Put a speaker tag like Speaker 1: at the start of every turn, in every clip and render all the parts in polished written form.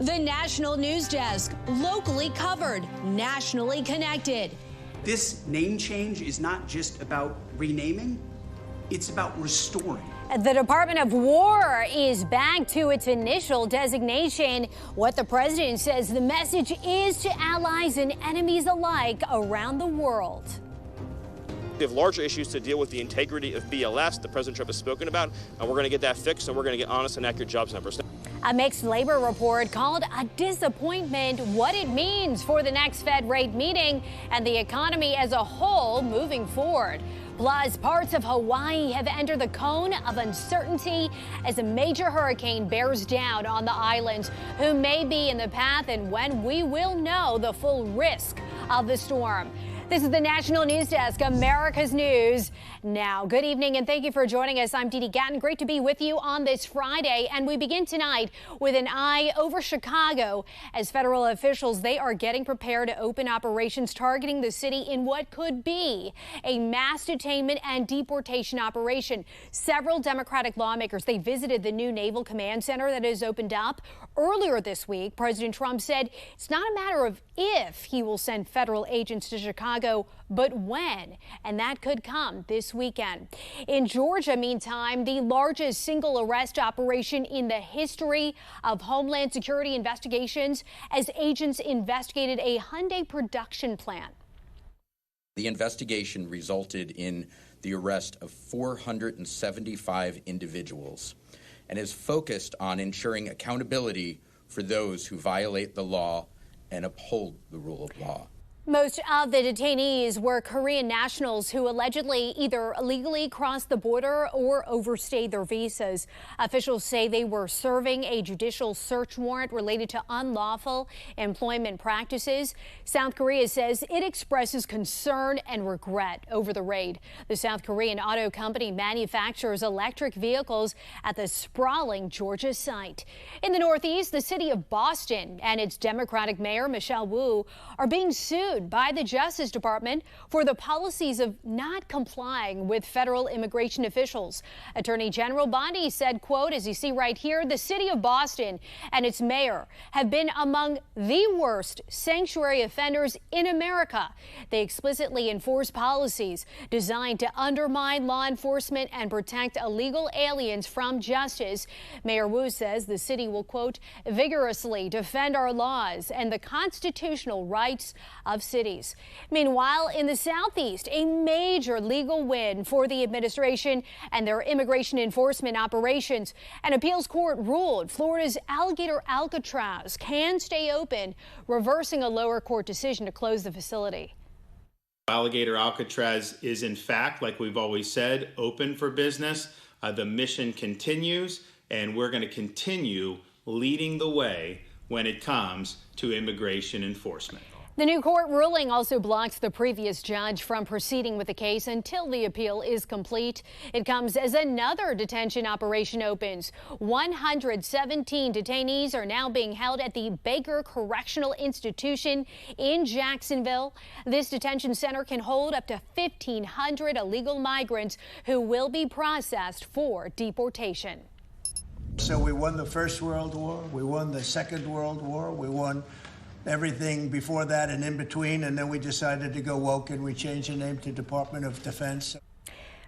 Speaker 1: The National News Desk, locally covered, nationally connected.
Speaker 2: This name change is not just about renaming, it's about restoring.
Speaker 3: The Department of War is back to its initial designation. What the president says the message is to allies and enemies alike around the world.
Speaker 4: We have larger issues to deal with the integrity of BLS that President Trump has spoken about, and we're going to get that fixed, and we're going to get honest and accurate jobs numbers.
Speaker 3: A mixed labor report called a disappointment what it means for the next Fed rate meeting and the economy as a whole moving forward. Plus, parts of Hawaii have entered the cone of uncertainty as a major hurricane bears down on the islands. Who may be in the path and when we will know the full risk of the storm. This is the National News Desk, America's News Now. Good evening and thank you for joining us. I'm Dee Dee Gatton. Great to be with you on this Friday. And we begin tonight with an eye over Chicago as federal officials, they are getting prepared to open operations targeting the city in what could be a mass detainment and deportation operation. Several Democratic lawmakers, they visited the new Naval Command Center that has opened up. Earlier this week, President Trump said it's not a matter of if he will send federal agents to Chicago, but when, and that could come this weekend. In Georgia, meantime, the largest single arrest operation in the history of Homeland Security investigations as agents investigated a Hyundai production plant.
Speaker 5: The investigation resulted in the arrest of 475 individuals and is focused on ensuring accountability for those who violate the law and uphold the rule of law.
Speaker 3: Most of the detainees were Korean nationals who allegedly either illegally crossed the border or overstayed their visas. Officials say they were serving a judicial search warrant related to unlawful employment practices. South Korea says it expresses concern and regret over the raid. The South Korean auto company manufactures electric vehicles at the sprawling Georgia site. In the Northeast, the city of Boston and its Democratic mayor, Michelle Wu, are being sued by the Justice Department for the policies of not complying with federal immigration officials. Attorney General Bondi said, quote, as you see right here, the city of Boston and its mayor have been among the worst sanctuary offenders in America. They explicitly enforce policies designed to undermine law enforcement and protect illegal aliens from justice. Mayor Wu says the city will, quote, vigorously defend our laws and the constitutional rights of cities. Meanwhile, in the Southeast, a major legal win for the administration and their immigration enforcement operations. An appeals court ruled Florida's Alligator Alcatraz can stay open, reversing a lower court decision to close the facility.
Speaker 6: Alligator Alcatraz is, in fact, like we've always said, open for business. The mission continues, and we're going to continue leading the way when it comes to immigration enforcement.
Speaker 3: The new court ruling also blocks the previous judge from proceeding with the case until the appeal is complete. It comes as another detention operation opens. 117 detainees are now being held at the Baker Correctional Institution in Jacksonville. This detention center can hold up to 1,500 illegal migrants who will be processed for deportation.
Speaker 7: So we won the First World War, we won the Second World War, we won everything before that and in between, and then we decided to go woke and we changed the name to Department of Defense.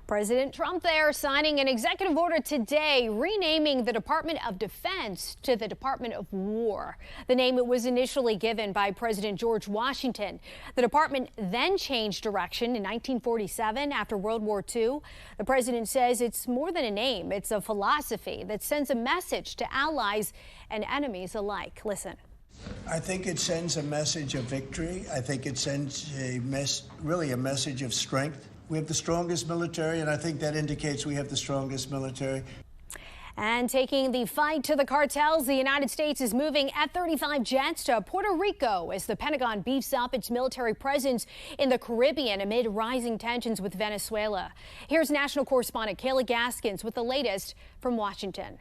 Speaker 3: President Trump there signing an executive order today renaming the Department of Defense to the Department of War. The name it was initially given by President George Washington. The department then changed direction in 1947 after World War II. The president says it's more than a name. It's a philosophy that sends a message to allies and enemies alike. Listen.
Speaker 7: I think it sends a message of victory. I think it sends really a message of strength. We have the strongest military, and I think that indicates we have the strongest military.
Speaker 3: And taking the fight to the cartels, the United States is moving F-35 jets to Puerto Rico as the Pentagon beefs up its military presence in the Caribbean amid rising tensions with Venezuela. Here's national correspondent Kayla Gaskins with the latest from Washington.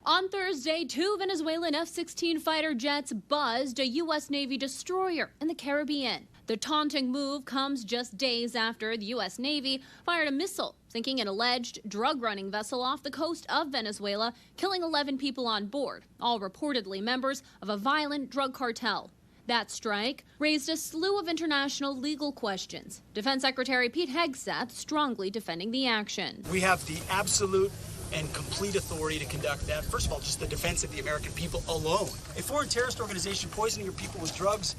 Speaker 8: On Thursday, 2 Venezuelan F-16 fighter jets buzzed a U.S. Navy destroyer in the Caribbean. The taunting move comes just days after the U.S. Navy fired a missile sinking an alleged drug-running vessel off the coast of Venezuela, killing 11 people on board, all reportedly members of a violent drug cartel. That strike raised a slew of international legal questions. Defense Secretary Pete Hegseth strongly defending the action.
Speaker 9: We have the absolute and complete authority to conduct that. First of all, just the defense of the American people alone. A foreign terrorist organization poisoning your people with drugs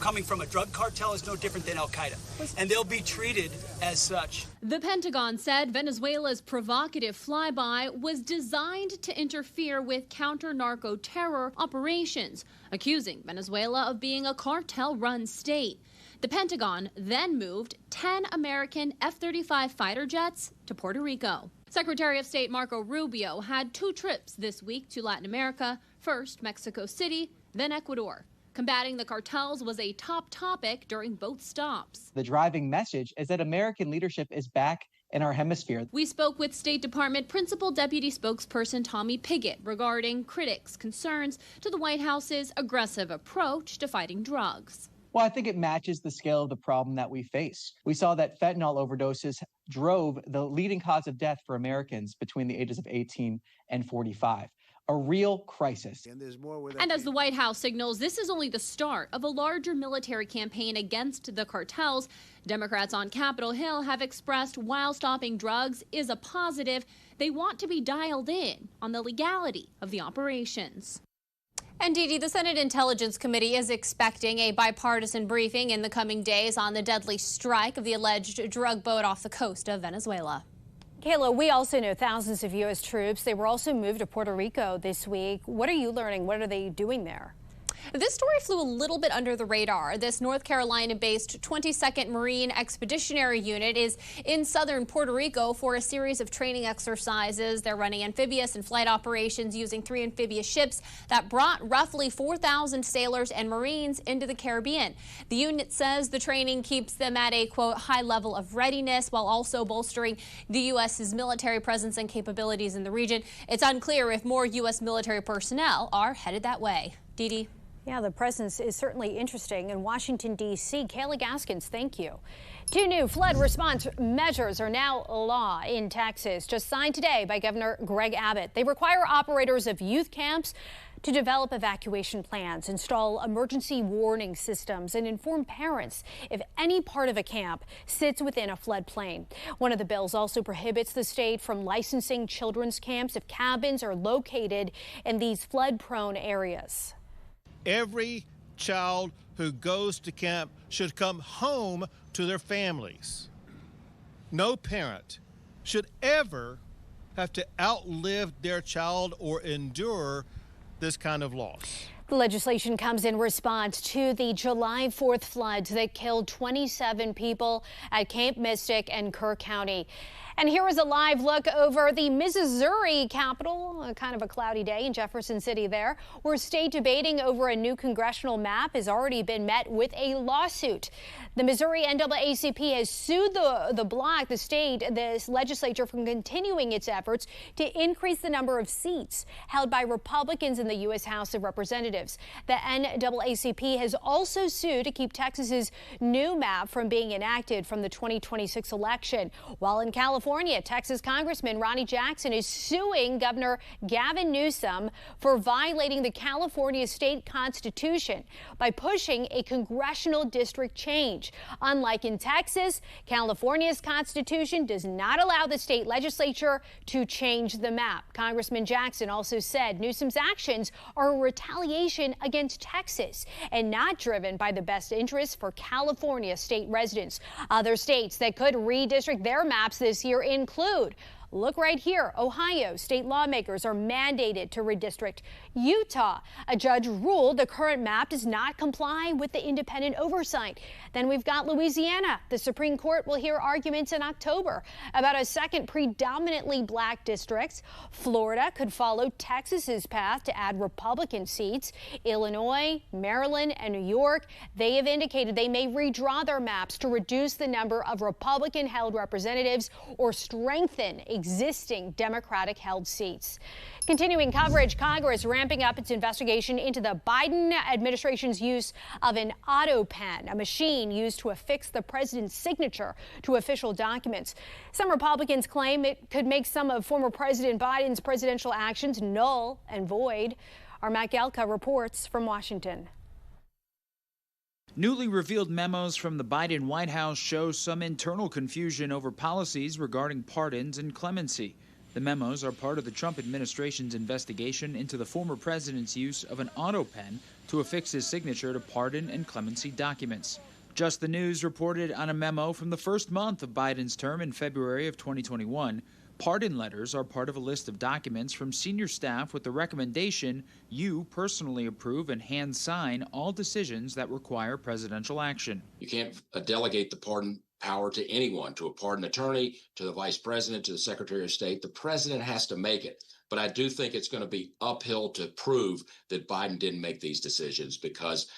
Speaker 9: coming from a drug cartel is no different than Al-Qaeda, and they'll be treated as such.
Speaker 8: The Pentagon said Venezuela's provocative flyby was designed to interfere with counter-narco-terror operations, accusing Venezuela of being a cartel-run state. The Pentagon then moved 10 American F-35 fighter jets to Puerto Rico. Secretary of State Marco Rubio had 2 trips this week to Latin America, first Mexico City, then Ecuador. Combating the cartels was a top topic during both stops.
Speaker 10: The driving message is that American leadership is back in our hemisphere.
Speaker 8: We spoke with State Department Principal Deputy Spokesperson Tommy Pigott regarding critics' concerns to the White House's aggressive approach to fighting drugs.
Speaker 10: Well, I think it matches the scale of the problem that we face. We saw that fentanyl overdoses drove the leading cause of death for Americans between the ages of 18 and 45. A real crisis.
Speaker 8: And as the White House signals, this is only the start of a larger military campaign against the cartels. Democrats on Capitol Hill have expressed while stopping drugs is a positive, they want to be dialed in on the legality of the operations.
Speaker 3: And Dee Dee, the Senate Intelligence Committee is expecting a bipartisan briefing in the coming days on the deadly strike of the alleged drug boat off the coast of Venezuela. Kayla, we also know thousands of U.S. troops. They were also moved to Puerto Rico this week. What are you learning? What are they doing there?
Speaker 1: This story flew a little bit under the radar. This North Carolina-based 22nd Marine Expeditionary Unit is in southern Puerto Rico for a series of training exercises. They're running amphibious and flight operations using 3 amphibious ships that brought roughly 4,000 sailors and Marines into the Caribbean. The unit says the training keeps them at a, quote, high level of readiness while also bolstering the U.S.'s military presence and capabilities in the region. It's unclear if more U.S. military personnel are headed that way. Dee Dee.
Speaker 3: Yeah, the presence is certainly interesting. In Washington, D.C., Kayla Gaskins, thank you. 2 new flood response measures are now law in Texas, just signed today by Governor Greg Abbott. They require operators of youth camps to develop evacuation plans, install emergency warning systems, and inform parents if any part of a camp sits within a floodplain. One of the bills also prohibits the state from licensing children's camps if cabins are located in these flood-prone areas.
Speaker 11: Every child who goes to camp should come home to their families. No parent should ever have to outlive their child or endure this kind of loss.
Speaker 3: The legislation comes in response to the July 4th floods that killed 27 people at Camp Mystic and Kerr County. And here is a live look over the Missouri Capitol, kind of a cloudy day in Jefferson City there, where state debating over a new congressional map has already been met with a lawsuit. The Missouri NAACP has sued the legislature from continuing its efforts to increase the number of seats held by Republicans in the U.S. House of Representatives. The NAACP has also sued to keep Texas's new map from being enacted from the 2026 election. While in California, Texas Congressman Ronnie Jackson is suing Governor Gavin Newsom for violating the California state constitution by pushing a congressional district change. Unlike in Texas, California's constitution does not allow the state legislature to change the map. Congressman Jackson also said Newsom's actions are a retaliation against Texas and not driven by the best interests for California state residents. Other states that could redistrict their maps this year include, look right here, Ohio. State lawmakers are mandated to redistrict. Utah, a judge ruled the current map does not comply with the independent oversight. Then we've got Louisiana. The Supreme Court will hear arguments in October about a second predominantly black district. Florida could follow Texas's path to add Republican seats. Illinois, Maryland, and New York, they have indicated they may redraw their maps to reduce the number of Republican-held representatives or strengthen existing Democratic-held seats. Continuing coverage, Congress ramping up its investigation into the Biden administration's use of an autopen, a machine used to affix the president's signature to official documents. Some Republicans claim it could make some of former President Biden's presidential actions null and void. Our Matt Gelka reports from Washington.
Speaker 12: Newly revealed memos from the Biden White House show some internal confusion over policies regarding pardons and clemency. The memos are part of the Trump administration's investigation into the former president's use of an autopen to affix his signature to pardon and clemency documents. Just the News reported on a memo from the first month of Biden's term in February of 2021. Pardon letters are part of a list of documents from senior staff with the recommendation you personally approve and hand sign all decisions that require presidential action.
Speaker 13: You can't delegate the pardon power to anyone, to a pardon attorney, to the vice president, to the secretary of state. The president has to make it. But I do think it's going to be uphill to prove that Biden didn't make these decisions because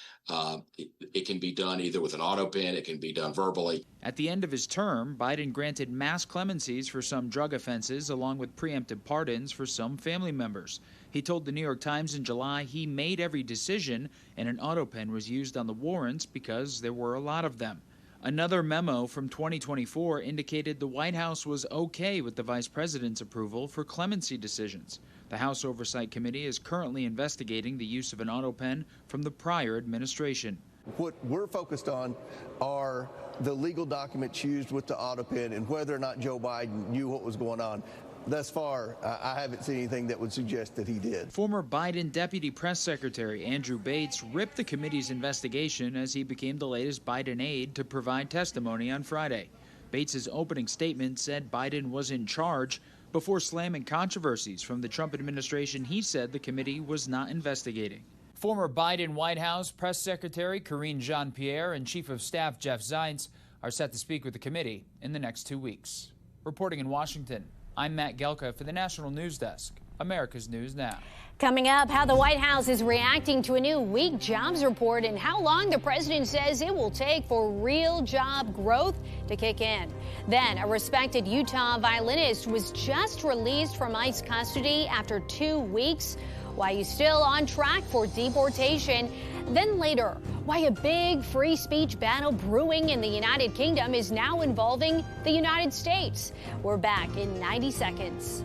Speaker 13: it can be done either with an autopen, it can be done verbally.
Speaker 12: At the end of his term, Biden granted mass clemencies for some drug offenses along with preemptive pardons for some family members. He told the New York Times in July he made every decision and an autopen was used on the warrants because there were a lot of them. Another memo from 2024 indicated the White House was okay with the vice president's approval for clemency decisions. The House Oversight Committee is currently investigating the use of an autopen from the prior administration.
Speaker 14: What we're focused on are the legal documents used with the autopen and whether or not Joe Biden knew what was going on. Thus far, I haven't seen anything that would suggest that he did.
Speaker 12: Former Biden Deputy Press Secretary Andrew Bates ripped the committee's investigation as he became the latest Biden aide to provide testimony on Friday. Bates's opening statement said Biden was in charge before slamming controversies from the Trump administration he said the committee was not investigating. Former Biden White House Press Secretary Karine Jean-Pierre and Chief of Staff Jeff Zients are set to speak with the committee in the next 2 weeks. Reporting in Washington, I'm Matt Gelka for the National News Desk, America's News Now.
Speaker 3: Coming up, how the White House is reacting to a new weak jobs report and how long the president says it will take for real job growth to kick in. Then, a respected Utah violinist was just released from ICE custody after 2 weeks. Why he's still on track for deportation. Then later, why a big free speech battle brewing in the United Kingdom is now involving the United States. We're back in 90 seconds.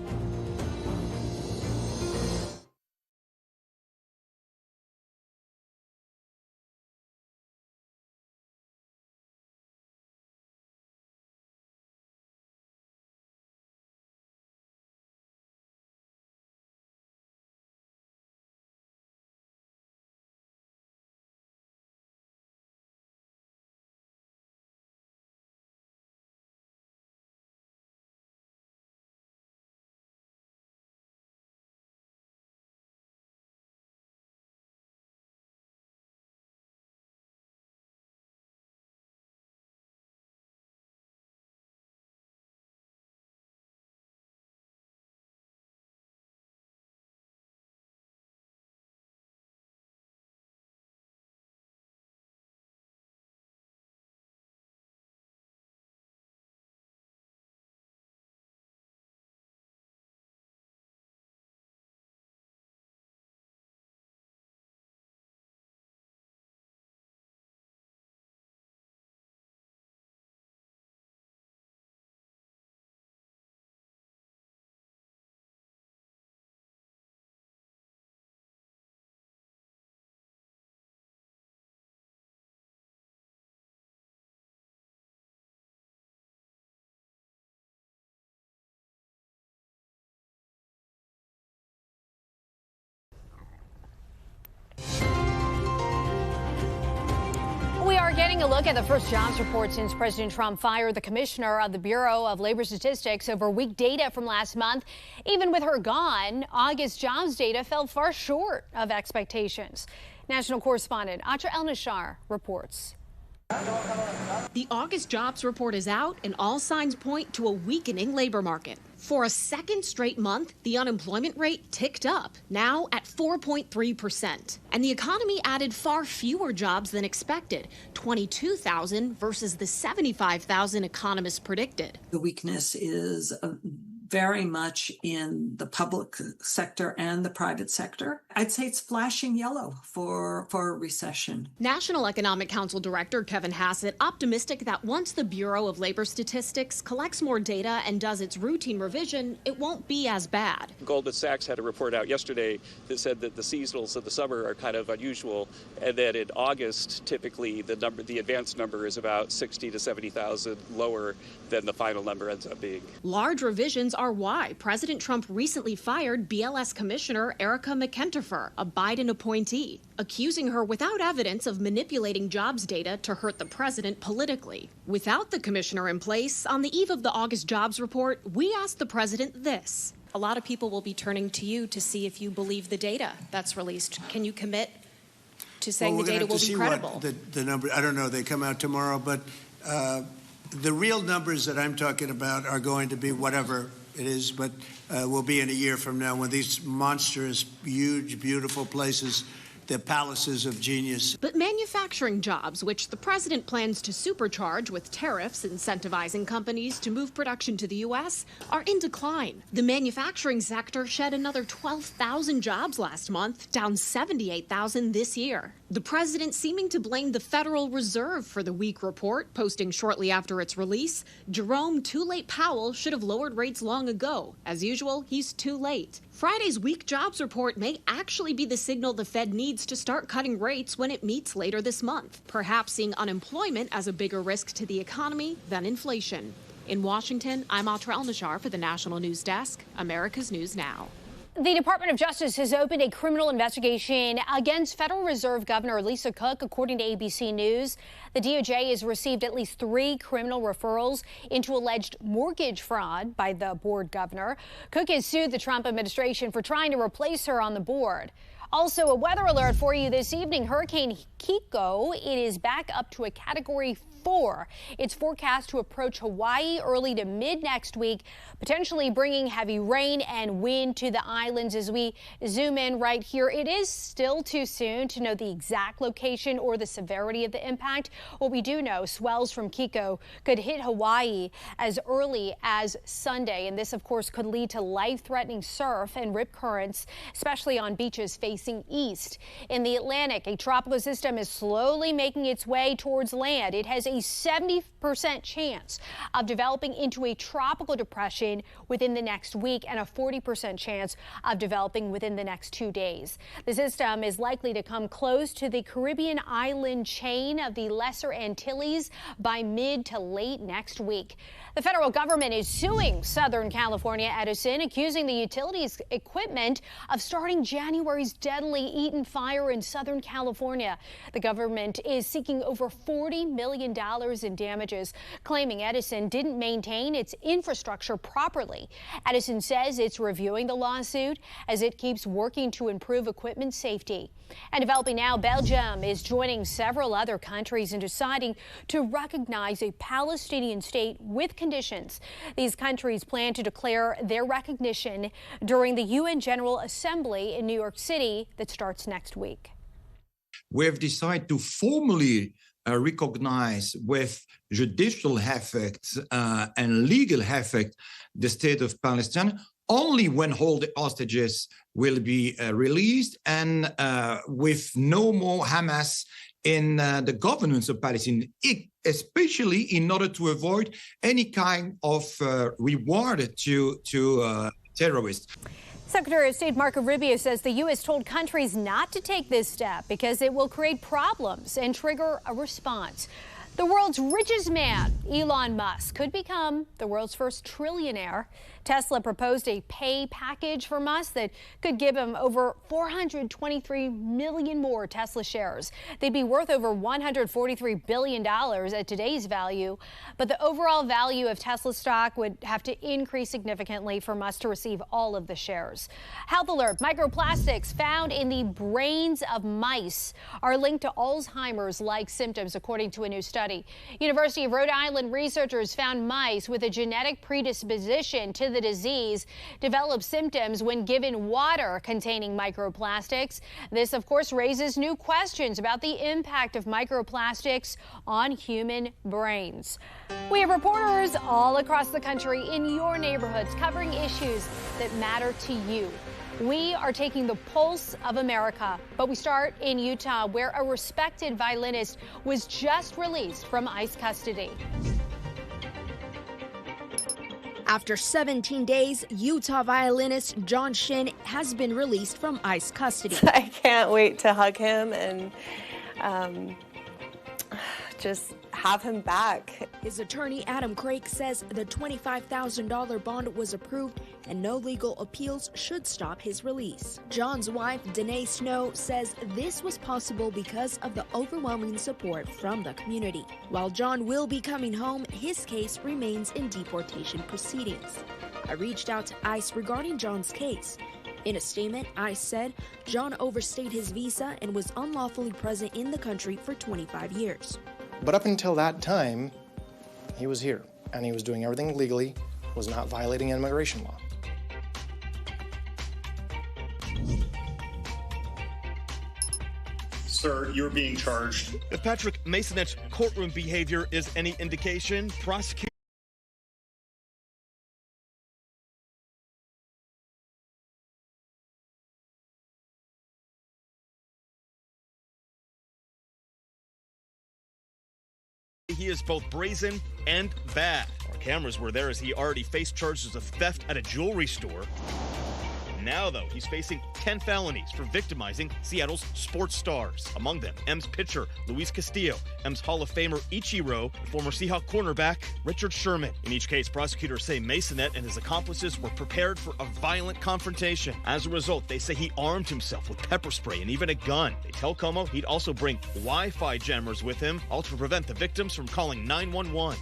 Speaker 3: Getting a look at the first jobs report since President Trump fired the commissioner of the Bureau of Labor Statistics over weak data from last month. Even with her gone, August jobs data fell far short of expectations. National correspondent Atra El-Nashar reports.
Speaker 15: The August jobs report is out, and all signs point to a weakening labor market. For a second straight month, the unemployment rate ticked up, now at 4.3%. And the economy added far fewer jobs than expected, 22,000 versus the 75,000 economists predicted.
Speaker 16: The weakness is very much in the public sector and the private sector. I'd say it's flashing yellow for a recession.
Speaker 15: National Economic Council Director Kevin Hassett optimistic that once the Bureau of Labor Statistics collects more data and does its routine revision, it won't be as bad.
Speaker 17: Goldman Sachs had a report out yesterday that said that the seasonals of the summer are kind of unusual, and that in August, typically the advanced number is about 60 to 70,000 lower than the final number ends up being.
Speaker 15: Large revisions are why President Trump recently fired BLS Commissioner Erica McEnteffer, a Biden appointee, accusing her without evidence of manipulating jobs data to hurt the president politically. Without the commissioner in place, on the eve of the August jobs report, we asked the president this.
Speaker 18: A lot of people will be turning to you to see if you believe the data that's released. Can you commit to saying the data will be credible?
Speaker 7: The number, I don't know, they come out tomorrow, but the real numbers that I'm talking about are going to be whatever it is, but will be in a year from now when these monstrous, huge, beautiful places, the palaces of genius.
Speaker 15: But manufacturing jobs, which the president plans to supercharge with tariffs incentivizing companies to move production to the U.S., are in decline. The manufacturing sector shed another 12,000 jobs last month, down 78,000 this year. The president seeming to blame the Federal Reserve for the weak report, posting shortly after its release, Jerome Too Late Powell should have lowered rates long ago. As usual, he's too late. Friday's weak jobs report may actually be the signal the Fed needs to start cutting rates when it meets later this month, perhaps seeing unemployment as a bigger risk to the economy than inflation. In Washington, I'm Atra El-Nashar for the National News Desk, America's News Now.
Speaker 3: The Department of Justice has opened a criminal investigation against Federal Reserve Governor Lisa Cook, according to ABC News. The DOJ has received at least 3 criminal referrals into alleged mortgage fraud by the board governor. Cook has sued the Trump administration for trying to replace her on the board. Also, a weather alert for you this evening. Hurricane Kiko, it is back up to a Category 4. It's forecast to approach Hawaii early to mid next week, potentially bringing heavy rain and wind to the islands. As we zoom in right here, it is still too soon to know the exact location or the severity of the impact. What we do know, swells from Kiko could hit Hawaii as early as Sunday, and this, of course, could lead to life-threatening surf and rip currents, especially on beaches facing east. In the Atlantic, a tropical system is slowly making its way towards land. It has a 70% chance of developing into a tropical depression within the next week and a 40% chance of developing within the next 2 days. The system is likely to come close to the Caribbean island chain of the Lesser Antilles by mid to late next week. The federal government is suing Southern California Edison, accusing the utilities equipment of starting January's deadly Eaton fire in Southern California. The government is seeking over $40 million in damages, claiming Edison didn't maintain its infrastructure properly. Edison says it's reviewing the lawsuit as it keeps working to improve equipment safety. And developing now, Belgium is joining several other countries in deciding to recognize a Palestinian state with conditions. These countries plan to declare their recognition during the UN General Assembly in New York City that starts next week.
Speaker 19: We have decided to formally recognize with judicial effect and legal effect the state of Palestine only when all the hostages will be released and with no more Hamas in the governance of Palestine, especially in order to avoid any kind of reward to terrorists.
Speaker 3: Secretary of State Marco Rubio says the U.S. told countries not to take this step because it will create problems and trigger a response. The world's richest man, Elon Musk, could become the world's first trillionaire. Tesla proposed a pay package for Musk that could give him over 423 million more Tesla shares. They'd be worth over $143 billion at today's value. But the overall value of Tesla stock would have to increase significantly for Musk to receive all of the shares. Health alert, microplastics found in the brains of mice are linked to Alzheimer's-like symptoms, according to a new study. University of Rhode Island researchers found mice with a genetic predisposition to to the disease develop symptoms when given water containing microplastics. This, of course, raises new questions about the impact of microplastics on human brains. We have reporters all across the country in your neighborhoods covering issues that matter to you. We are taking the pulse of America, but we start in Utah, where a respected violinist was just released from ICE custody.
Speaker 20: After 17 days, Utah violinist John Shin has been released from ICE custody.
Speaker 21: I can't wait to hug him and just have him back.
Speaker 20: His attorney, Adam Craig, says the $25,000 bond was approved and no legal appeals should stop his release. John's wife, Danae Snow, says this was possible because of the overwhelming support from the community. While John will be coming home, his case remains in deportation proceedings. I reached out to ICE regarding John's case. In a statement, ICE said John overstayed his visa and was unlawfully present in the country for 25 years.
Speaker 22: But up until that time, he was here, and he was doing everything legally, was not violating immigration law.
Speaker 23: Sir, you're being charged.
Speaker 24: If Patrick Masonet's courtroom behavior is any indication, prosecutors he is both brazen and bad. Our cameras were there as he already faced charges of theft at a jewelry store. Now, though, he's facing 10 felonies for victimizing Seattle's sports stars. Among them, M's pitcher Luis Castillo, M's Hall of Famer Ichiro, and former Seahawk cornerback Richard Sherman. In each case, prosecutors say Masonet and his accomplices were prepared for a violent confrontation. As a result, they say he armed himself with pepper spray and even a gun. They tell Como he'd also bring Wi-Fi jammers with him, all to prevent the victims from calling 911.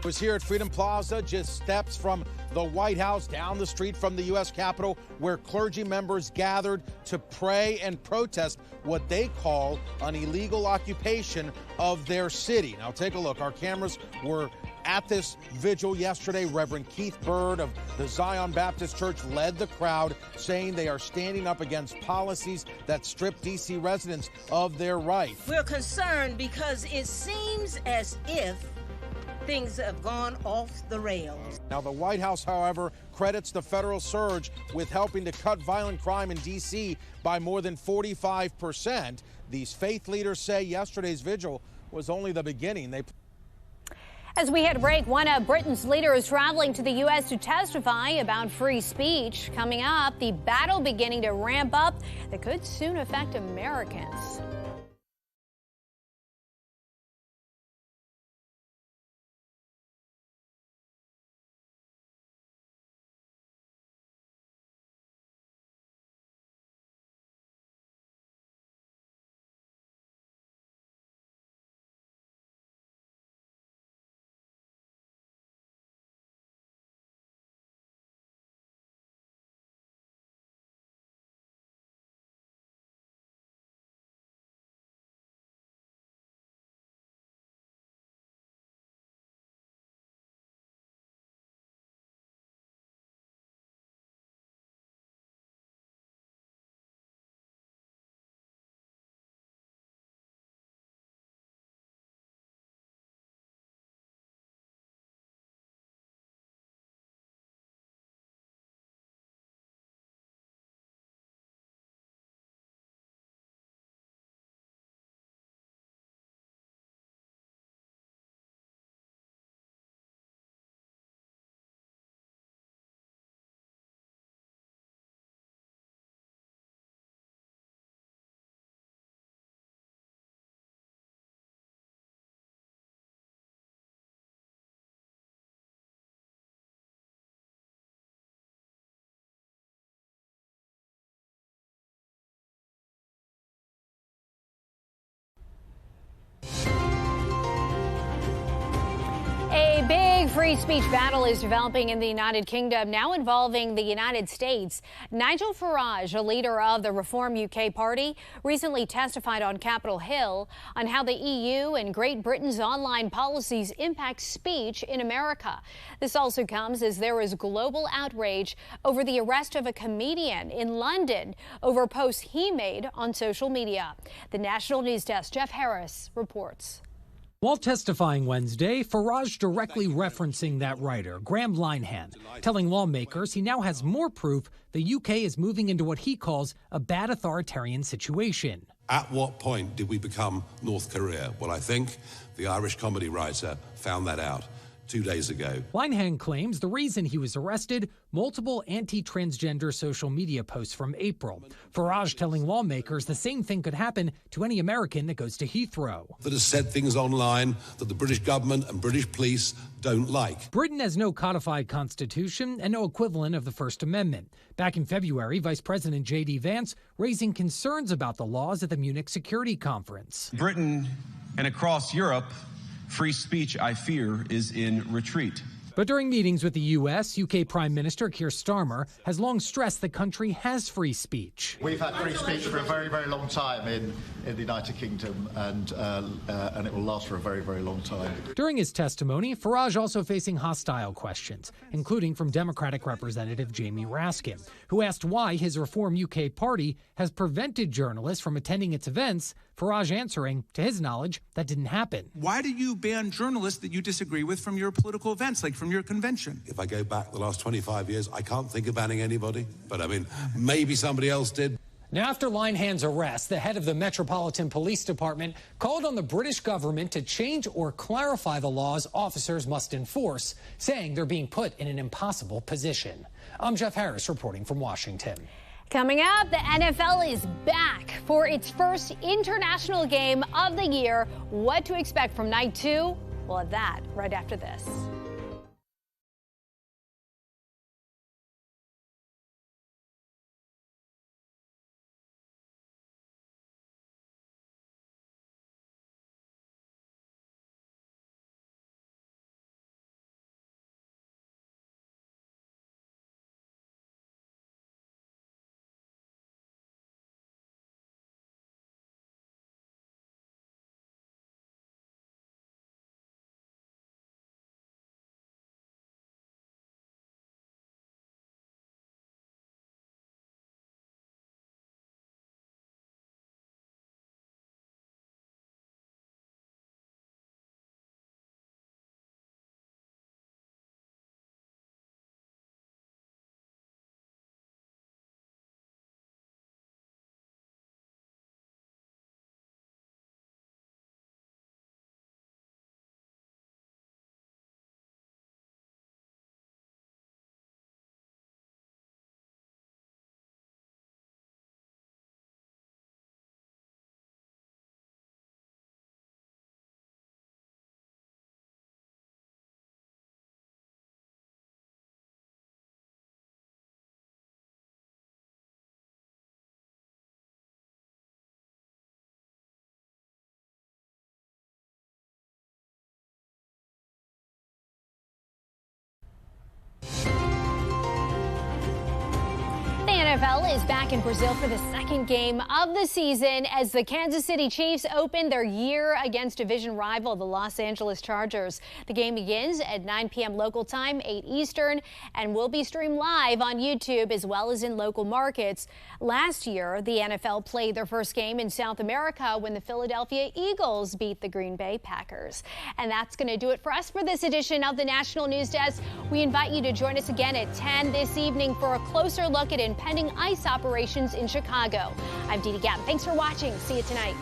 Speaker 25: Was here at Freedom Plaza, just steps from the White House, down the street from the U.S. Capitol, where clergy members gathered to pray and protest what they call an illegal occupation of their city. Now take a look. Our cameras were at this vigil yesterday. Reverend Keith Bird of the Zion Baptist Church led the crowd, saying they are standing up against policies that strip D.C. residents of their rights.
Speaker 26: We're concerned because it seems as if things have gone off the rails.
Speaker 25: Now, the White House, however, credits the federal surge with helping to cut violent crime in D.C. by more than 45%. These faith leaders say yesterday's vigil was only the beginning.
Speaker 3: As we hit break, one of Britain's leaders is traveling to the U.S. to testify about free speech. Coming up, the battle beginning to ramp up that could soon affect Americans. A big free speech battle is developing in the United Kingdom, now involving the United States. Nigel Farage, a leader of the Reform UK party, recently testified on Capitol Hill on how the EU and Great Britain's online policies impact speech in America. This also comes as there is global outrage over the arrest of a comedian in London over posts he made on social media. The National News Desk, Jeff Harris, reports.
Speaker 2: While testifying Wednesday, Farage directly referencing that writer, Graham Linehan, telling lawmakers he now has more proof the UK is moving into what he calls a bad authoritarian situation.
Speaker 4: At what point did we become North Korea? Well, I think the Irish comedy writer found that out 2 days ago.
Speaker 2: Linehan claims the reason he was arrested, multiple anti-transgender social media posts from April. Farage telling lawmakers the same thing could happen to any American that goes to Heathrow.
Speaker 4: That has said things online that the British government and British police don't like.
Speaker 2: Britain has no codified constitution and no equivalent of the First Amendment. Back in February, Vice President J.D. Vance raising concerns about the laws at the Munich Security Conference.
Speaker 5: Britain and across Europe, free speech, I fear, is in retreat.
Speaker 2: But during meetings with the U.S., UK Prime Minister Keir Starmer has long stressed the country has free speech.
Speaker 6: We've had free speech for a very, very long time in the United Kingdom, and it will last for a very, very long time.
Speaker 2: During his testimony, Farage also facing hostile questions, including from Democratic Representative Jamie Raskin, who asked why his Reform UK party has prevented journalists from attending its events. Farage answering, to his knowledge, that didn't happen.
Speaker 9: Why do you ban journalists that you disagree with from your political events, like from your convention?
Speaker 4: If I go back the last 25 years, I can't think of banning anybody. But I mean, maybe somebody else did.
Speaker 2: Now, after Linehan's arrest, the head of the Metropolitan Police Department called on the British government to change or clarify the laws officers must enforce, saying they're being put in an impossible position. I'm Jeff Harris reporting from Washington.
Speaker 3: Coming up, the NFL is back for its first international game of the year. What to expect from night 2? Well, that right after this. NFL is back in Brazil for the second game of the season as the Kansas City Chiefs open their year against division rival, the Los Angeles Chargers. The game begins at 9 p.m. local time, 8 Eastern, and will be streamed live on YouTube as well as in local markets. Last year, the NFL played their first game in South America when the Philadelphia Eagles beat the Green Bay Packers. And that's going to do it for us for this edition of the National News Desk. We invite you to join us again at 10 this evening for a closer look at impending ICE operations in Chicago. I'm Dee Dee Gavin. Thanks for watching. See you tonight.